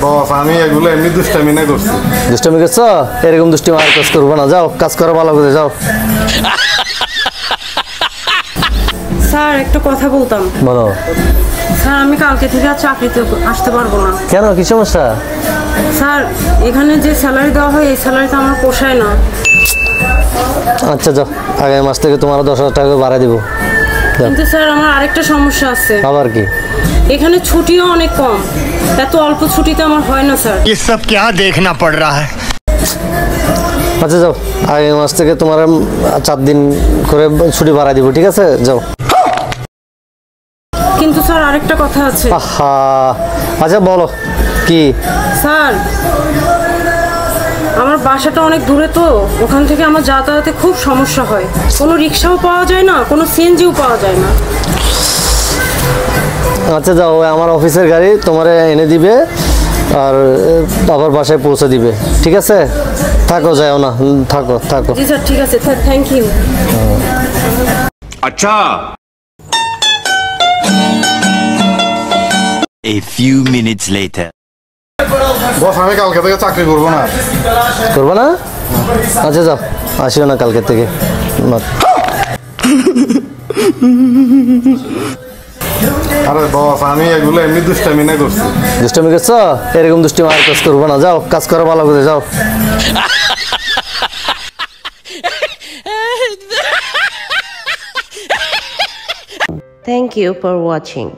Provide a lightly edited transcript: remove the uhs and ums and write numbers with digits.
বস আমি এগুলো এমনি দুষ্টামি না করছি। দুষ্টামি করছো? এরকম দুষ্টামি আর কাজ করবো না, যাও কাজ করো ভালো করে যাও। স্যার একটা কথা বলতাম। বলো। স্যার আমি কালকে থেকে আর চাকরিতে আসতে পারবো না। কেন, কি সমস্যা? স্যার এখানে যে স্যালারি দেওয়া হয় এই স্যালারিটা আমার পোষায় না। আচ্ছা যাও, আগামী মাস থেকে তোমার 10,000 টাকা বাড়াই দিব। কিন্তু স্যার আমার আরেকটা সমস্যা আছে। আবার কি? এখানে ছুটিও অনেক কম, এত অল্প ছুটিতে আমার হয় না স্যার। ये सब क्या देखना पड़ रहा है। আচ্ছা যাও, আগামী মাস থেকে তোমার 4 দিন করে ছুটি বাড়াই দিব, ঠিক আছে? যাও। কিন্তু স্যার আরেকটা কথা আছে। আহা, আচ্ছা বলো কি? স্যার আমার বাসাটা অনেক দূরে, তো ওখান থেকে আমার যাতায়াতে খুব সমস্যা হয়। কোনো রিক্সাও পাওয়া যায় না, কোনো সিএনজিও পাওয়া যায় না। আচ্ছা যাও, আমার অফিসের গাড়ি তোমারে এনে দিবে আর আবার বাসায় পৌঁছে দিবে, ঠিক আছে? থাকো, যাও না, থাকো থাকো। জি স্যার ঠিক আছে, থ্যাংক ইউ। अच्छा A few minutes later. বস আমি কালকে থেকে চাকরি করবো না। করবো না? আচ্ছা যাও, আসিও না কালকে থেকে। আরে বস আমি এগুলো এমনি দুষ্টামি না করছি। দুষ্টামি করছো? এরকম দুষ্টামি আর কাজ করবো না, যাও কাজ করো ভালো করে যাও। Thank you for watching.